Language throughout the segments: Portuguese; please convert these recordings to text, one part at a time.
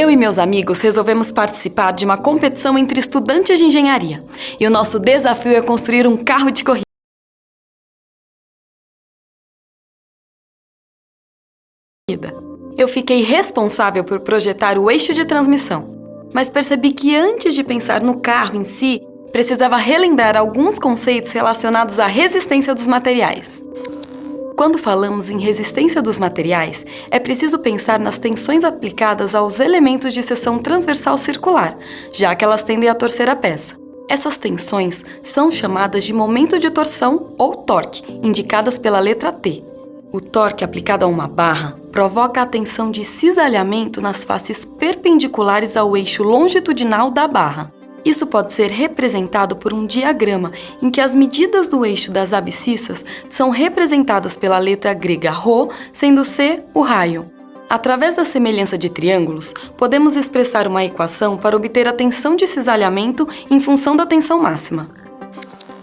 Eu e meus amigos resolvemos participar de uma competição entre estudantes de engenharia. E o nosso desafio é construir um carro de corrida. Eu fiquei responsável por projetar o eixo de transmissão, mas percebi que antes de pensar no carro em si, precisava relembrar alguns conceitos relacionados à resistência dos materiais. Quando falamos em resistência dos materiais, é preciso pensar nas tensões aplicadas aos elementos de seção transversal circular, já que elas tendem a torcer a peça. Essas tensões são chamadas de momento de torção ou torque, indicadas pela letra T. O torque aplicado a uma barra provoca a tensão de cisalhamento nas faces perpendiculares ao eixo longitudinal da barra. Isso pode ser representado por um diagrama em que as medidas do eixo das abscissas são representadas pela letra grega ρ, sendo C o raio. Através da semelhança de triângulos, podemos expressar uma equação para obter a tensão de cisalhamento em função da tensão máxima.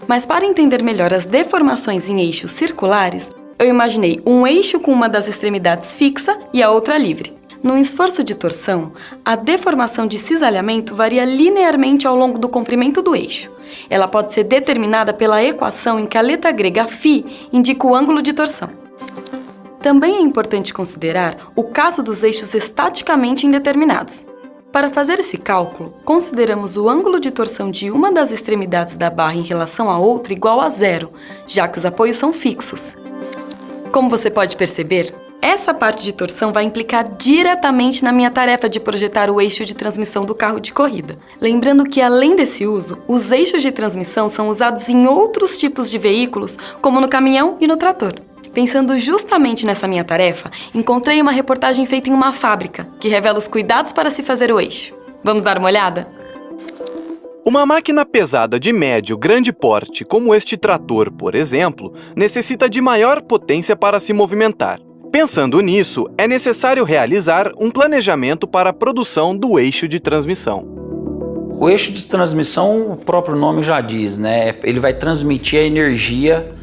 Mas para entender melhor as deformações em eixos circulares, eu imaginei um eixo com uma das extremidades fixa e a outra livre. No esforço de torção, a deformação de cisalhamento varia linearmente ao longo do comprimento do eixo. Ela pode ser determinada pela equação em que a letra grega φ indica o ângulo de torção. Também é importante considerar o caso dos eixos estaticamente indeterminados. Para fazer esse cálculo, consideramos o ângulo de torção de uma das extremidades da barra em relação à outra igual a zero, já que os apoios são fixos. Como você pode perceber, essa parte de torção vai implicar diretamente na minha tarefa de projetar o eixo de transmissão do carro de corrida. Lembrando que, além desse uso, os eixos de transmissão são usados em outros tipos de veículos, como no caminhão e no trator. Pensando justamente nessa minha tarefa, encontrei uma reportagem feita em uma fábrica, que revela os cuidados para se fazer o eixo. Vamos dar uma olhada? Uma máquina pesada de médio grande porte, como este trator, por exemplo, necessita de maior potência para se movimentar. Pensando nisso, é necessário realizar um planejamento para a produção do eixo de transmissão. O eixo de transmissão, o próprio nome já diz, né? Ele vai transmitir a energia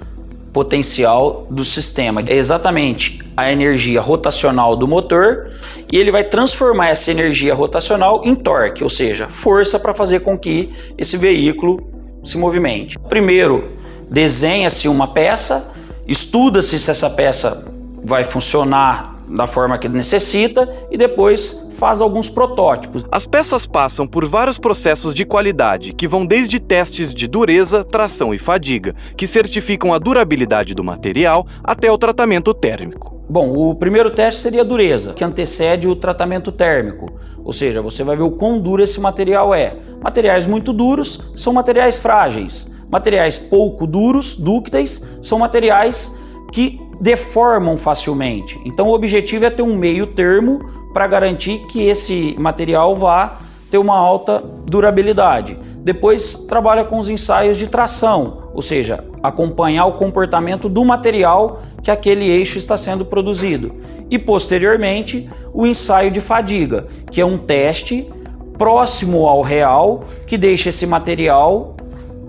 potencial do sistema. É exatamente a energia rotacional do motor e ele vai transformar essa energia rotacional em torque, ou seja, força para fazer com que esse veículo se movimente. Primeiro, desenha-se uma peça, estuda-se se essa peça vai funcionar da forma que necessita e depois faz alguns protótipos. As peças passam por vários processos de qualidade, que vão desde testes de dureza, tração e fadiga, que certificam a durabilidade do material, até o tratamento térmico. Bom, o primeiro teste seria a dureza, que antecede o tratamento térmico. Ou seja, você vai ver o quão duro esse material é. Materiais muito duros são materiais frágeis. Materiais pouco duros, dúcteis, são materiais que deformam facilmente. Então o objetivo é ter um meio termo para garantir que esse material vá ter uma alta durabilidade. Depois trabalha com os ensaios de tração, ou seja, acompanhar o comportamento do material que aquele eixo está sendo produzido. E posteriormente o ensaio de fadiga, que é um teste próximo ao real que deixa esse material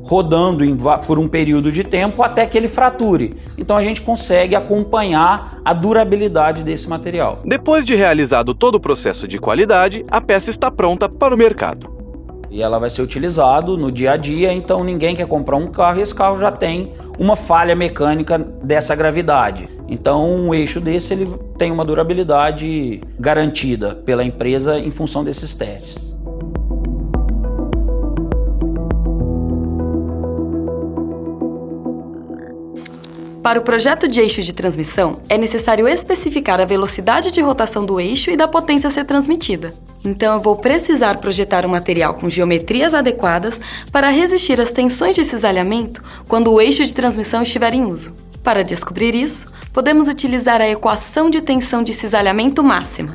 rodando por um período de tempo até que ele frature. Então a gente consegue acompanhar a durabilidade desse material. Depois de realizado todo o processo de qualidade, a peça está pronta para o mercado. E ela vai ser utilizada no dia a dia, então ninguém quer comprar um carro e esse carro já tem uma falha mecânica dessa gravidade. Então um eixo desse ele tem uma durabilidade garantida pela empresa em função desses testes. Para o projeto de eixo de transmissão, é necessário especificar a velocidade de rotação do eixo e da potência a ser transmitida. Então eu vou precisar projetar um material com geometrias adequadas para resistir às tensões de cisalhamento quando o eixo de transmissão estiver em uso. Para descobrir isso, podemos utilizar a equação de tensão de cisalhamento máxima.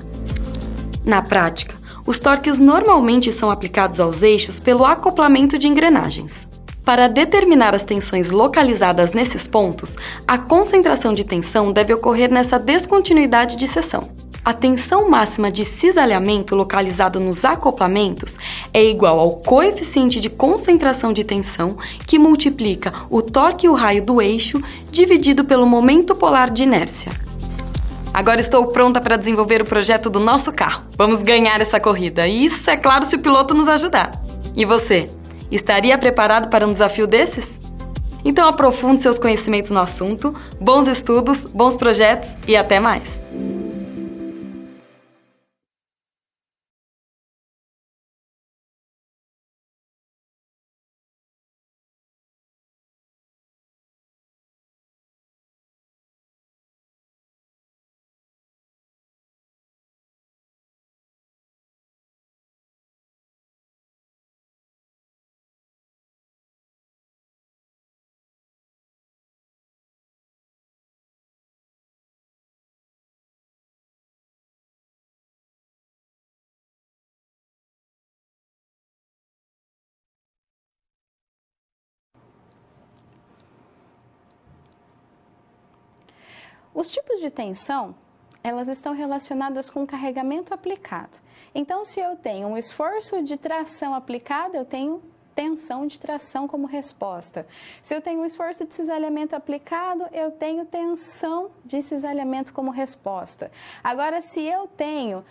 Na prática, os torques normalmente são aplicados aos eixos pelo acoplamento de engrenagens. Para determinar as tensões localizadas nesses pontos, a concentração de tensão deve ocorrer nessa descontinuidade de seção. A tensão máxima de cisalhamento localizada nos acoplamentos é igual ao coeficiente de concentração de tensão que multiplica o torque e o raio do eixo dividido pelo momento polar de inércia. Agora estou pronta para desenvolver o projeto do nosso carro. Vamos ganhar essa corrida. E isso, é claro, se o piloto nos ajudar. E você, estaria preparado para um desafio desses? Então aprofunde seus conhecimentos no assunto, bons estudos, bons projetos e até mais! Os tipos de tensão, elas estão relacionadas com o carregamento aplicado. Então, se eu tenho um esforço de tração aplicado, eu tenho tensão de tração como resposta. Se eu tenho um esforço de cisalhamento aplicado, eu tenho tensão de cisalhamento como resposta. Agora, se eu tenho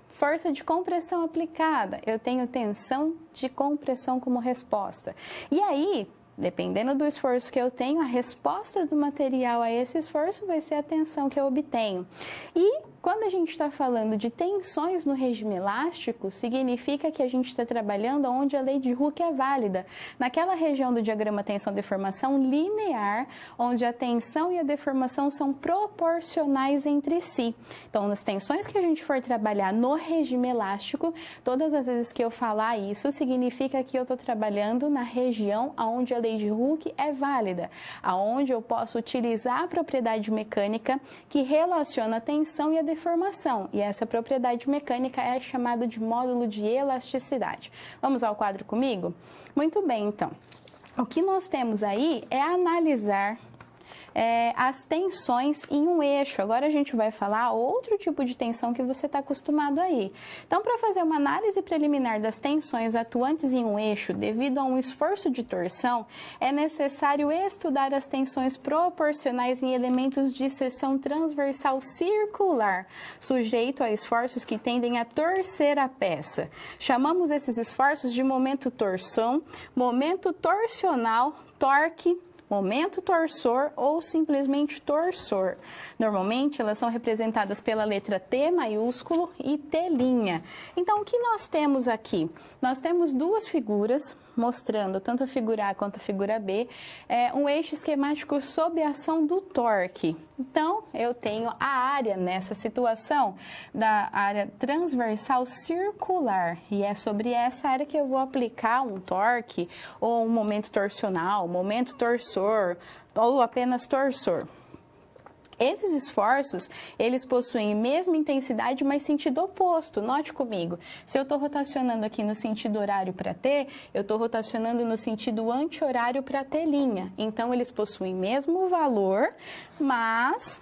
força de compressão aplicada, eu tenho tensão de compressão como resposta. E aí, dependendo do esforço que eu tenho, a resposta do material a esse esforço vai ser a tensão que eu obtenho. E quando a gente está falando de tensões no regime elástico, significa que a gente está trabalhando onde a lei de Hooke é válida. Naquela região do diagrama tensão-deformação linear, onde a tensão e a deformação são proporcionais entre si. Então, nas tensões que a gente for trabalhar no regime elástico, todas as vezes que eu falar isso, significa que eu estou trabalhando na região onde a lei de Hooke é válida, aonde eu posso utilizar a propriedade mecânica que relaciona a tensão e a deformação, e essa propriedade mecânica é chamada de módulo de elasticidade. Vamos ao quadro comigo? Muito bem, então. O que nós temos aí é analisar as tensões em um eixo. Agora a gente vai falar outro tipo de tensão que você está acostumado aí. Então, para fazer uma análise preliminar das tensões atuantes em um eixo devido a um esforço de torção, é necessário estudar as tensões proporcionais em elementos de seção transversal circular, sujeito a esforços que tendem a torcer a peça. Chamamos esses esforços de momento torção, momento torsional, torque, momento torsor ou simplesmente torsor. Normalmente, elas são representadas pela letra T maiúsculo e T'. Então, o que nós temos aqui? Nós temos duas figuras mostrando, tanto a figura A quanto a figura B, um eixo esquemático sob a ação do torque. Então, eu tenho a área nessa situação da área transversal circular, e é sobre essa área que eu vou aplicar um torque, ou um momento torsional, momento torsor, ou apenas torsor. Esses esforços, eles possuem a mesma intensidade, mas sentido oposto. Note comigo, se eu estou rotacionando aqui no sentido horário para T, eu estou rotacionando no sentido anti-horário para T'. Então, eles possuem mesmo valor, mas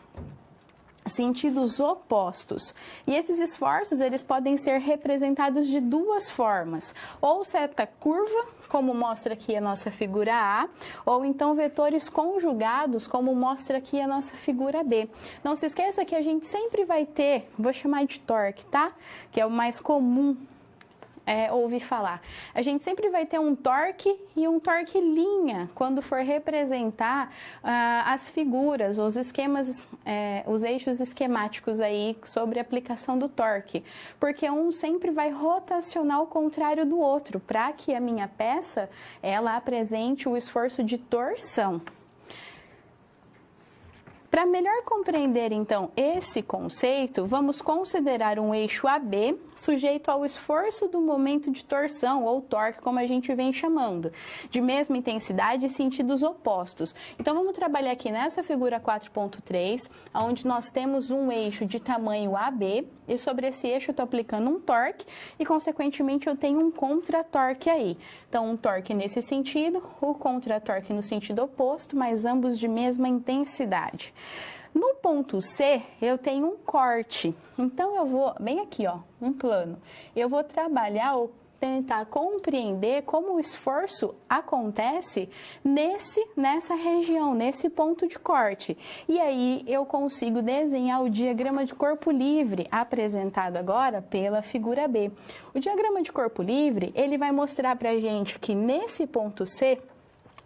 sentidos opostos. E esses esforços, eles podem ser representados de duas formas. Ou seta curva, como mostra aqui a nossa figura A, ou então vetores conjugados, como mostra aqui a nossa figura B. Não se esqueça que a gente sempre vai ter, vou chamar de torque, tá? Que é o mais comum ouvir falar. A gente sempre vai ter um torque e um torque linha quando for representar as figuras, os esquemas, os eixos esquemáticos aí sobre a aplicação do torque, porque um sempre vai rotacionar ao contrário do outro, para que a minha peça ela apresente o esforço de torção. Para melhor compreender, então, esse conceito, vamos considerar um eixo AB sujeito ao esforço do momento de torção, ou torque, como a gente vem chamando, de mesma intensidade e sentidos opostos. Então, vamos trabalhar aqui nessa figura 4.3, onde nós temos um eixo de tamanho AB, e sobre esse eixo eu estou aplicando um torque, e, consequentemente, eu tenho um contra-torque aí. Então, um torque nesse sentido, o contra-torque no sentido oposto, mas ambos de mesma intensidade. No ponto C, eu tenho um corte. Então, eu vou, bem aqui, ó, um plano. Eu vou trabalhar o tentar compreender como o esforço acontece nessa região, nesse ponto de corte. E aí eu consigo desenhar o diagrama de corpo livre, apresentado agora pela figura B. O diagrama de corpo livre, ele vai mostrar pra gente que nesse ponto C,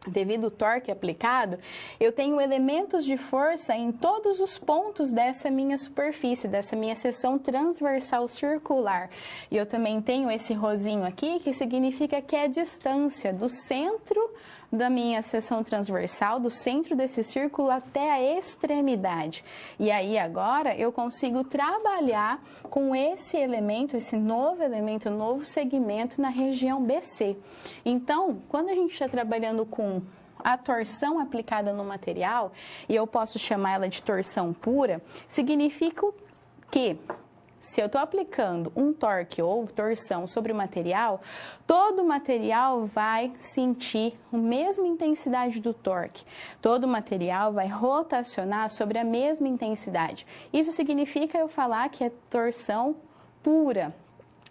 devido ao torque aplicado, eu tenho elementos de força em todos os pontos dessa minha superfície, dessa minha seção transversal circular. E eu também tenho esse rosinho aqui, que significa que é a distância do centro da minha seção transversal, do centro desse círculo até a extremidade. E aí agora eu consigo trabalhar com esse elemento, esse novo elemento, novo segmento na região BC. Então, quando a gente está trabalhando com a torção aplicada no material, e eu posso chamar ela de torção pura, significa que se eu estou aplicando um torque ou torção sobre o material, todo o material vai sentir a mesma intensidade do torque. Todo o material vai rotacionar sobre a mesma intensidade. Isso significa eu falar que é torção pura,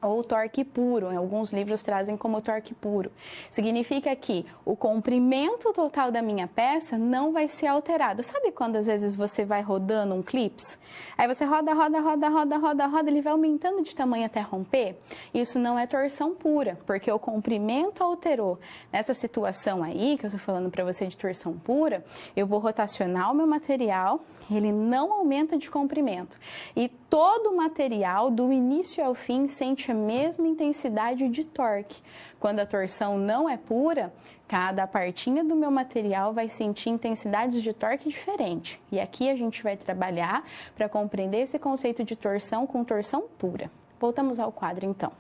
ou torque puro, em alguns livros trazem como torque puro. Significa que o comprimento total da minha peça não vai ser alterado. Sabe quando às vezes você vai rodando um clips? Aí você roda, ele vai aumentando de tamanho até romper? Isso não é torção pura, porque o comprimento alterou. Nessa situação aí, que eu estou falando para você de torção pura, eu vou rotacionar o meu material, ele não aumenta de comprimento. E todo o material, do início ao fim, sente a mesma intensidade de torque. Quando a torção não é pura, cada partinha do meu material vai sentir intensidades de torque diferente. E aqui a gente vai trabalhar para compreender esse conceito de torção com torção pura. Voltamos ao quadro então.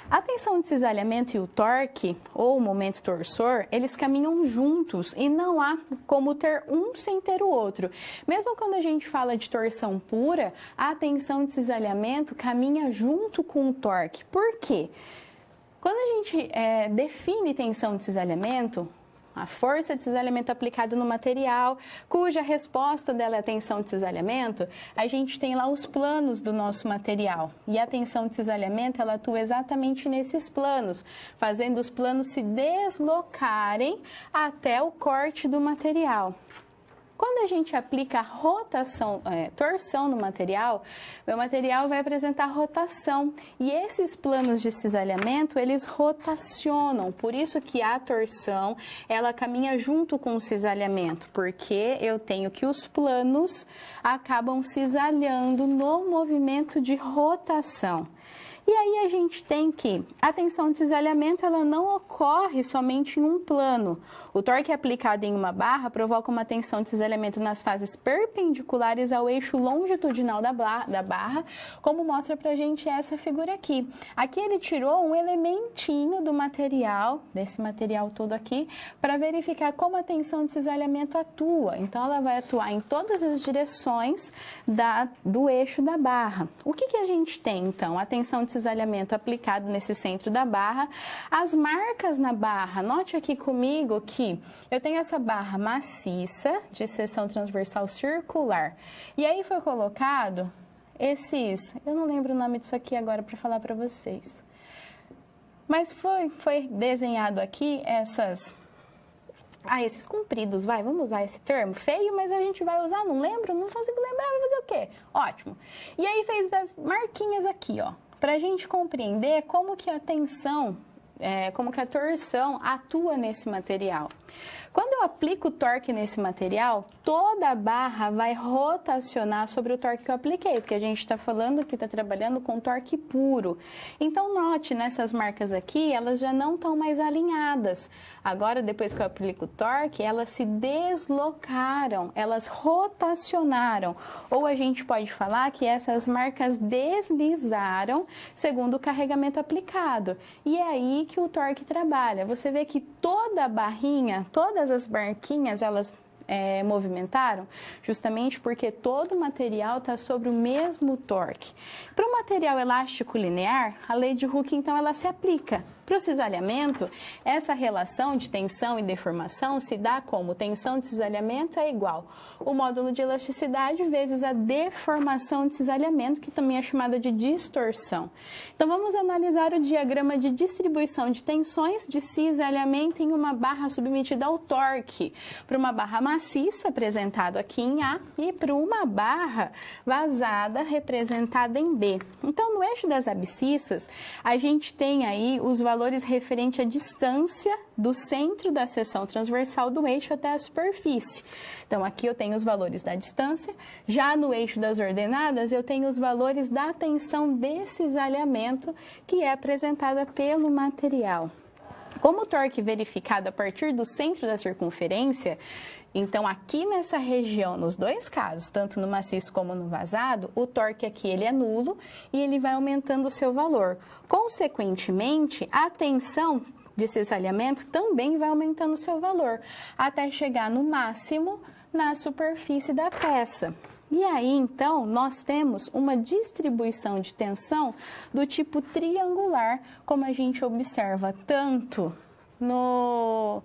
A tensão de cisalhamento e o torque, ou o momento torsor, eles caminham juntos e não há como ter um sem ter o outro. Mesmo quando a gente fala de torção pura, a tensão de cisalhamento caminha junto com o torque. Por quê? Quando a gente define tensão de cisalhamento, a força de cisalhamento aplicada no material, cuja resposta dela é a tensão de cisalhamento, a gente tem lá os planos do nosso material. E a tensão de cisalhamento, ela atua exatamente nesses planos, fazendo os planos se deslocarem até o corte do material. Quando a gente aplica torção no material, meu material vai apresentar rotação. E esses planos de cisalhamento, eles rotacionam. Por isso que a torção, ela caminha junto com o cisalhamento, porque eu tenho que os planos acabam cisalhando no movimento de rotação. E aí a gente tem que a tensão de cisalhamento, ela não ocorre somente em um plano. O torque aplicado em uma barra provoca uma tensão de cisalhamento nas fases perpendiculares ao eixo longitudinal da barra, como mostra pra gente essa figura aqui. Aqui ele tirou um elementinho do material, desse material todo aqui, para verificar como a tensão de cisalhamento atua. Então ela vai atuar em todas as direções do eixo da barra. O que a gente tem então? A tensão de cisalhamento aplicado nesse centro da barra, as marcas na barra. Note aqui comigo que eu tenho essa barra maciça de seção transversal circular. E aí foi colocado eu não lembro o nome disso aqui agora para falar para vocês. Mas foi desenhado aqui esses compridos, vamos usar esse termo, feio, mas a gente vai usar, não lembro, não consigo lembrar, vai fazer o quê? Ótimo. E aí fez as marquinhas aqui, ó, para a gente compreender como que a tensão, como que a torção atua nesse material. Quando eu aplico o torque nesse material, toda a barra vai rotacionar sobre o torque que eu apliquei, porque a gente está falando que está trabalhando com torque puro. Então, note, nessas marcas aqui, elas já não estão mais alinhadas. Agora, depois que eu aplico o torque, elas se deslocaram, elas rotacionaram. Ou a gente pode falar que essas marcas deslizaram segundo o carregamento aplicado. E é aí que o torque trabalha. Você vê que toda a barrinha, todas as marquinhas, elas movimentaram, justamente porque todo o material está sobre o mesmo torque. Para o material elástico linear, a lei de Hooke, então, ela se aplica. Para o cisalhamento, essa relação de tensão e deformação se dá como tensão de cisalhamento é igual o módulo de elasticidade vezes a deformação de cisalhamento, que também é chamada de distorção. Então, vamos analisar o diagrama de distribuição de tensões de cisalhamento em uma barra submetida ao torque, para uma barra maciça, representado aqui em A, e para uma barra vazada, representada em B. Então, no eixo das abscissas, a gente tem aí os valores referentes à distância do centro da seção transversal do eixo até a superfície. Então, aqui eu tenho os valores da distância, já no eixo das ordenadas eu tenho os valores da tensão de cisalhamento, que é apresentada pelo material. Como o torque verificado a partir do centro da circunferência, então aqui nessa região, nos dois casos, tanto no maciço como no vazado, o torque aqui ele é nulo e ele vai aumentando o seu valor. Consequentemente, a tensão de cisalhamento também vai aumentando o seu valor, até chegar no máximo na superfície da peça. E aí, então, nós temos uma distribuição de tensão do tipo triangular, como a gente observa tanto no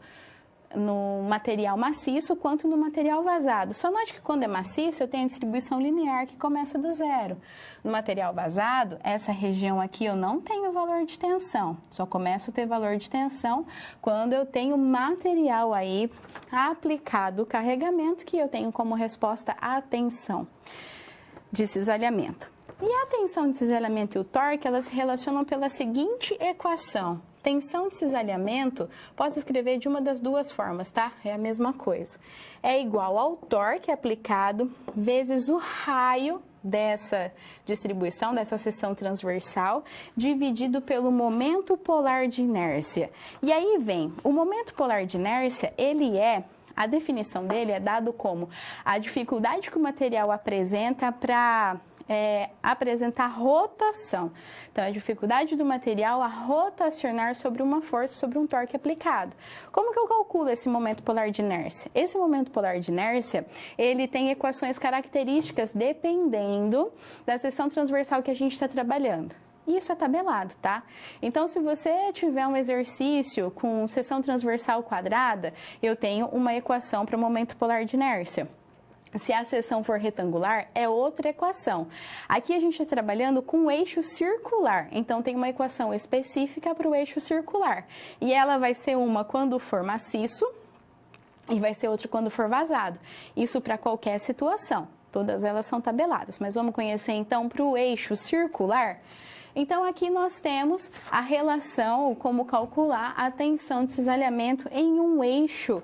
material maciço quanto no material vazado. Só note que quando é maciço eu tenho a distribuição linear que começa do zero. No material vazado, essa região aqui eu não tenho valor de tensão, só começo a ter valor de tensão quando eu tenho material aí aplicado o carregamento, que eu tenho como resposta a tensão de cisalhamento. E a tensão de cisalhamento e o torque, elas se relacionam pela seguinte equação. Tensão de cisalhamento, posso escrever de uma das duas formas, tá? É a mesma coisa. É igual ao torque aplicado vezes o raio dessa distribuição, dessa seção transversal, dividido pelo momento polar de inércia. E aí vem, o momento polar de inércia, a definição dele é dado como a dificuldade que o material apresenta para apresentar rotação. Então, a dificuldade do material a rotacionar sobre uma força, sobre um torque aplicado. Como que eu calculo esse momento polar de inércia? Esse momento polar de inércia, ele tem equações características dependendo da seção transversal que a gente está trabalhando. Isso é tabelado, tá? Então, se você tiver um exercício com seção transversal quadrada, eu tenho uma equação para o momento polar de inércia. Se a seção for retangular, é outra equação. Aqui a gente está trabalhando com o eixo circular, então tem uma equação específica para o eixo circular. E ela vai ser uma quando for maciço e vai ser outra quando for vazado. Isso para qualquer situação, todas elas são tabeladas. Mas vamos conhecer então para o eixo circular? Então, aqui nós temos a relação, como calcular a tensão de cisalhamento em um eixo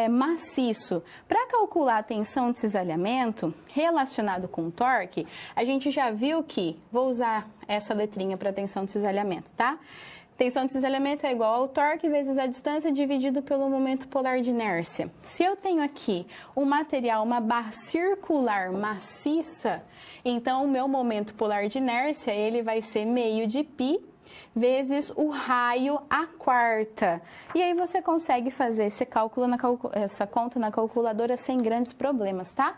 maciço. Para calcular a tensão de cisalhamento relacionado com torque, a gente já viu que, vou usar essa letrinha para tensão de cisalhamento, tá? Tensão de cisalhamento é igual ao torque vezes a distância dividido pelo momento polar de inércia. Se eu tenho aqui um material, uma barra circular maciça, então o meu momento polar de inércia ele vai ser meio de π vezes o raio à quarta. E aí você consegue fazer esse cálculo essa conta na calculadora sem grandes problemas, tá?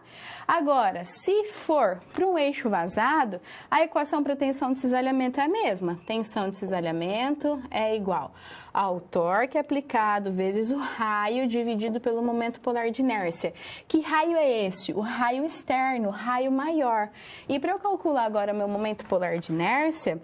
Agora, se for para um eixo vazado, a equação para tensão de cisalhamento é a mesma. Tensão de cisalhamento é igual ao torque aplicado vezes o raio dividido pelo momento polar de inércia. Que raio é esse? O raio externo, o raio maior. E para eu calcular agora meu momento polar de inércia,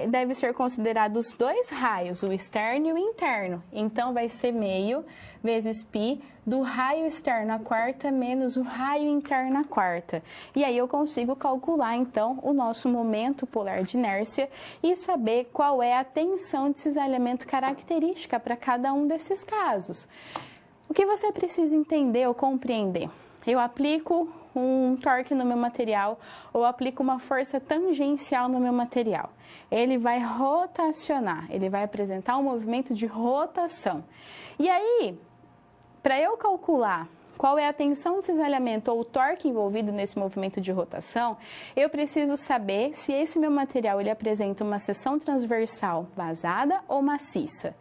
deve ser considerado os dois raios, o externo e o interno. Então, vai ser meio vezes π do raio externo à quarta menos o raio interno à quarta. E aí eu consigo calcular, então, o nosso momento polar de inércia e saber qual é a tensão de cisalhamento característica para cada um desses casos. O que você precisa entender ou compreender? Eu aplico um torque no meu material ou aplico uma força tangencial no meu material. Ele vai rotacionar, ele vai apresentar um movimento de rotação. E aí, para eu calcular qual é a tensão de cisalhamento ou o torque envolvido nesse movimento de rotação, eu preciso saber se esse meu material ele apresenta uma seção transversal vazada ou maciça.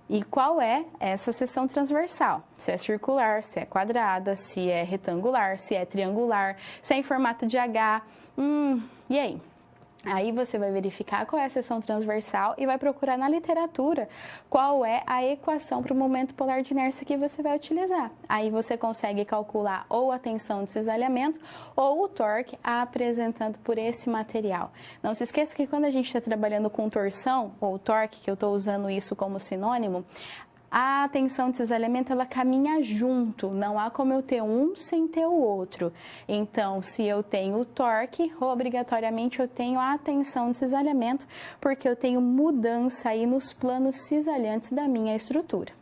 E qual é essa seção transversal? Se é circular, se é quadrada, se é retangular, se é triangular, se é em formato de H. E aí? Aí você vai verificar qual é a seção transversal e vai procurar na literatura qual é a equação para o momento polar de inércia que você vai utilizar. Aí você consegue calcular ou a tensão de cisalhamento ou o torque apresentado por esse material. Não se esqueça que quando a gente está trabalhando com torção ou torque, que eu estou usando isso como sinônimo, a tensão de cisalhamento, ela caminha junto, não há como eu ter um sem ter o outro. Então, se eu tenho o torque, obrigatoriamente eu tenho a tensão de cisalhamento, porque eu tenho mudança aí nos planos cisalhantes da minha estrutura.